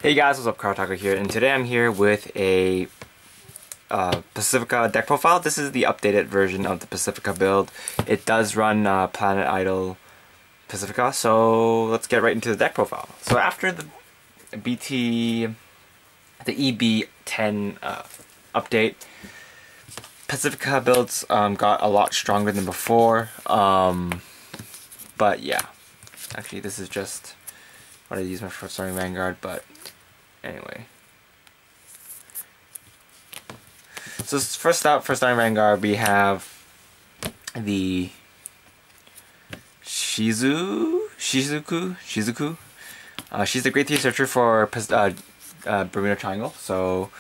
Hey guys, what's up? Cardfight here, and today I'm here with a Pacifica deck profile. This is the updated version of the Pacifica build. It does run Planet Idol Pacifica, so let's get right into the deck profile. So after the EB10 update, Pacifica builds got a lot stronger than before. But yeah, actually this is just what I use my first starting Vanguard, but anyway. So first up, for starting Vanguard, we have the Shizuku. She's the grade 3 searcher for Bermuda Triangle, so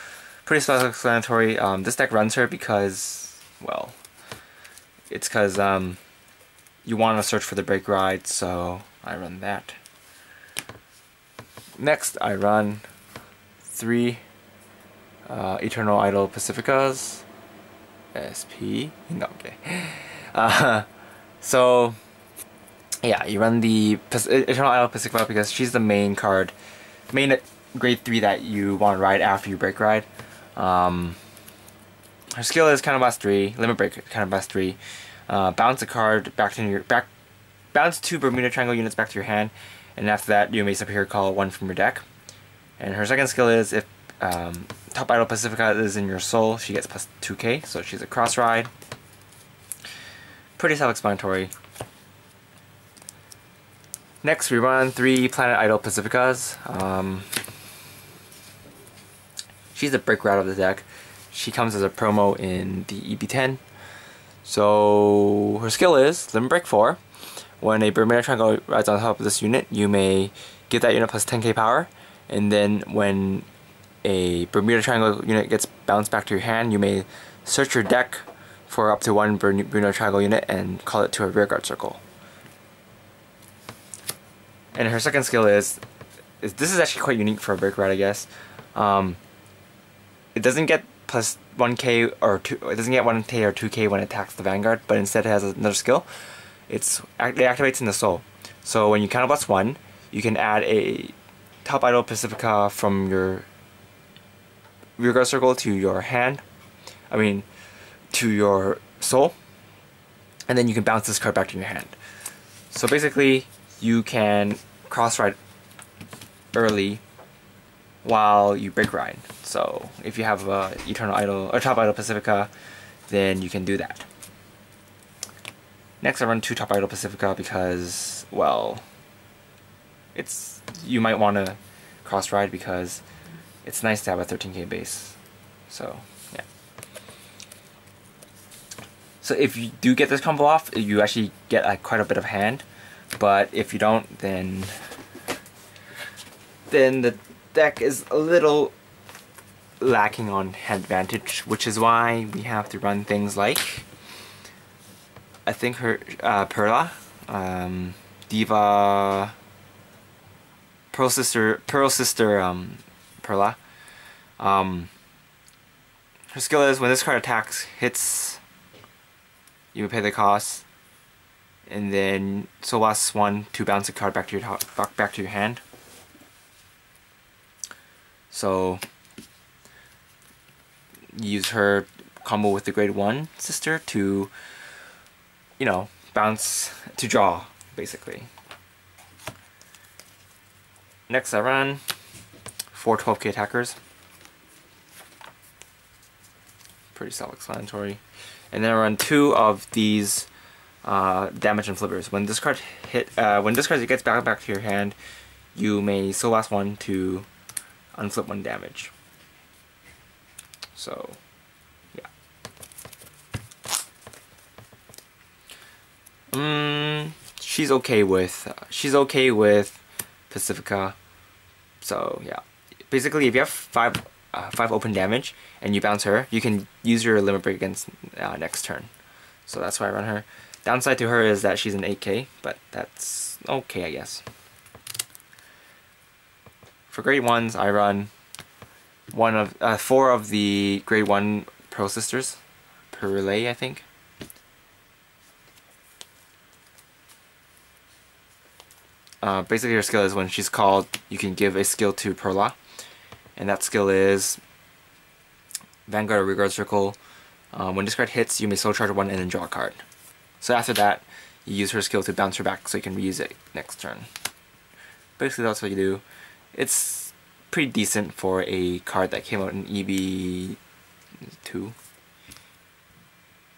pretty self-explanatory. This deck runs her because, well, it's because you want to search for the Breakride, so I run that. Next, I run 3 Eternal Idol Pacificas. SP? No, okay. So, yeah, you run the Eternal Idol Pacifica because she's the main grade 3 that you want to ride after you Breakride. Her skill is Counterblast 3, Limit Break Counterblast 3. Bounce a card back to your bounce 2 Bermuda Triangle units back to your hand, and after that you may superior call 1 from your deck. And her second skill is if Top Idol Pacifica is in your soul, she gets plus 2k, so she's a cross ride. Pretty self-explanatory. Next we run 3 Planet Idol Pacificas. She's the Breakride of the deck. She comes as a promo in the EB10. So her skill is Limit Break 4. When a Bermuda Triangle rides on top of this unit, you may give that unit plus 10k power, and then when a Bermuda Triangle unit gets bounced back to your hand, you may search your deck for up to 1 Bermuda Triangle unit and call it to a rearguard circle. And her second skill is this is actually quite unique for a Breakride, I guess. It doesn't get plus 1k or 2. It doesn't get 1k or 2k when it attacks the Vanguard, but instead it has another skill. It activates in the soul. So when you counterblast 1, you can add a Top Idol Pacifica from your rearguard circle to your hand. I mean, to your soul, and then you can bounce this card back to your hand. So basically, you can cross ride early while you Breakride. So if you have Eternal Idol or Top Idol Pacifica, then you can do that. Next, I run 2 Top Idol Pacifica because, well, you might want to cross ride because it's nice to have a 13k base. So yeah. So if you do get this combo off, you actually get quite a bit of hand. But if you don't, then the deck is a little lacking on hand advantage, which is why we have to run things like, I think her Perla, Diva, Pearl Sister Perla. Her skill is when this card attacks, hits, you may pay the cost, and then Soul Blast 1 to bounce a card back to your hand. So use her combo with the grade 1 sister to, you know, bounce to draw, basically. Next I run 4 12k attackers. Pretty self-explanatory. And then I run 2 of these damage and flippers. When this card gets back to your hand, you may Soul Blast 1 to unflip 1 damage. So yeah. She's okay with Pacifica. So yeah, basically if you have 5 open damage and you bounce her, you can use your limit break against next turn. So that's why I run her. Downside to her is that she's an 8k, but that's okay, I guess. For grade 1s, I run 4 of the grade 1 Pearl Sisters per relay, I think. Basically her skill is when she's called, you can give a skill to Perla. and that skill is Vanguard or Rearguard Circle. When this card hits, you may soul charge one and then draw a card. So after that, you use her skill to bounce her back so you can reuse it next turn. Basically that's what you do. It's pretty decent for a card that came out in EB2.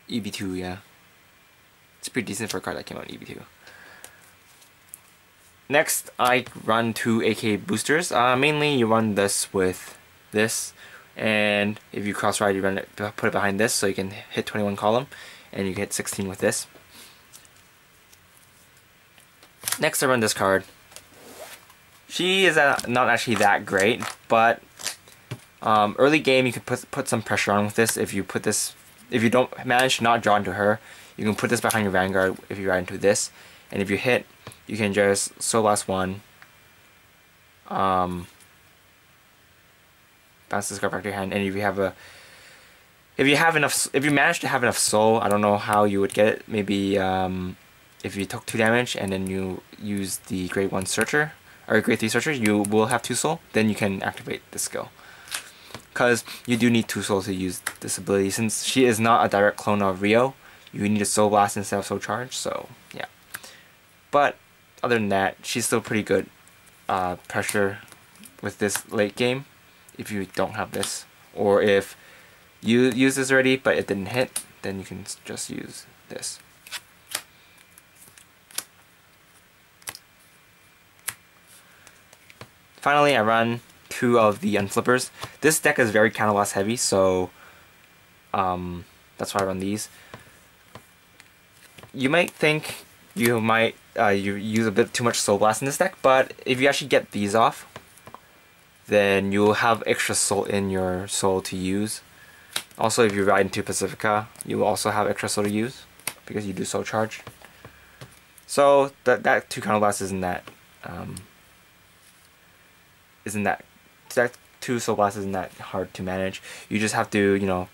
EB2, yeah. It's pretty decent for a card that came out in EB2. Next, I run 2 AK boosters. Mainly you run this with this, and if you cross ride, you run it, put it behind this so you can hit 21 column, and you can hit 16 with this. Next, I run this card. She is not actually that great, but early game you can put some pressure on with this. If you don't manage to not draw into her, you can put this behind your Vanguard if you ride into this, and if you hit, you can just Soul Blast 1, bounce this card back to your hand, and if you manage to have enough soul, I don't know how you would get it. Maybe if you took 2 damage and then you use the Grade 1 Searcher or Grade 3 Searcher, you will have 2 soul. Then you can activate this skill, because you do need 2 soul to use this ability. Since she is not a direct clone of Rio, you need a Soul Blast instead of Soul Charge. So yeah, but other than that, she's still pretty good pressure with this late game if you don't have this, or if you use this already but it didn't hit, then you can just use this. Finally, I run 2 of the Unflippers. This deck is very counterblast heavy, so that's why I run these. You might think you use a bit too much Soul Blast in this deck, but if you actually get these off, then you'll have extra soul in your soul to use. Also, if you ride into Pacifica, you will also have extra soul to use because you do soul charge. So that 2 counterblast that 2 Soul Blast isn't that hard to manage. You just have to,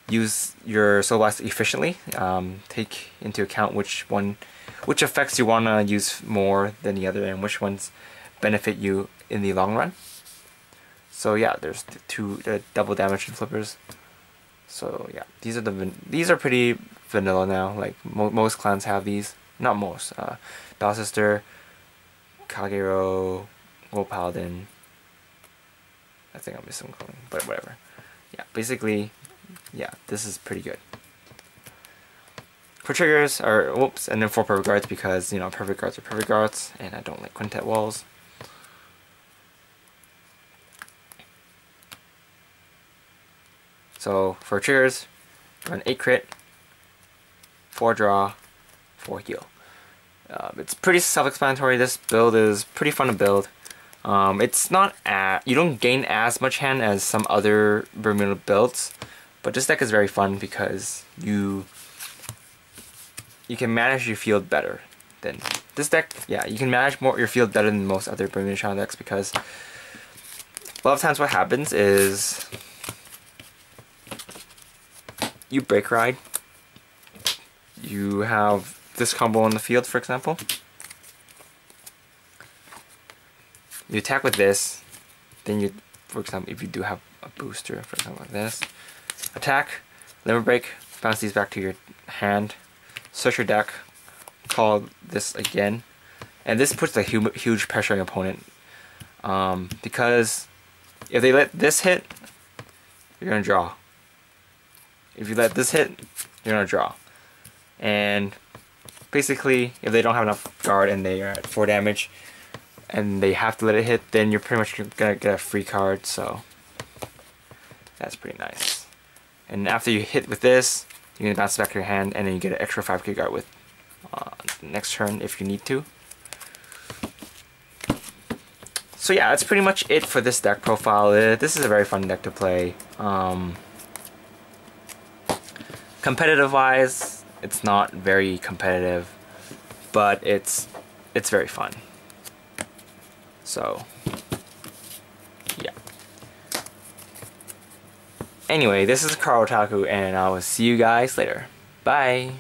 use your Soul Blast efficiently. Take into account which effects you want to use more than the other, and which ones benefit you in the long run. So yeah, there's the double damage flippers. So yeah, these are pretty vanilla now. Like most clans have these. Not most. Battle Sister, Kagero, Gold Paladin. I think I'm missing something, but whatever. Yeah, basically, yeah, this is pretty good. For triggers, and then for perfect guards, because perfect guards are perfect guards, and I don't like quintet walls. So for triggers, run 8 crit, 4 draw, 4 heal. It's pretty self-explanatory. This build is pretty fun to build. It's not you don't gain as much hand as some other Bermuda builds, but this deck is very fun because you can manage your field better than this deck. Yeah, you can manage your field better than most other Bermuda Channel decks, because a lot of times what happens is you Breakride, you have this combo on the field, for example. You attack with this, then you, for example, if you do have a booster, for example, like this, attack, limit break, bounce these back to your hand, search your deck, call this again, and this puts a huge pressure on your opponent, because if they let this hit, you're gonna draw. If you let this hit, you're gonna draw. And basically, if they don't have enough guard and they are at 4 damage, and they have to let it hit, then you're pretty much gonna get a free card, so that's pretty nice. And after you hit with this, you can bounce back your hand, and then you get an extra 5k guard with next turn if you need to. So yeah, that's pretty much it for this deck profile. This is a very fun deck to play. Competitive wise, it's not very competitive, but it's very fun. So yeah. Anyway, this is Carl Otaku, and I will see you guys later. Bye!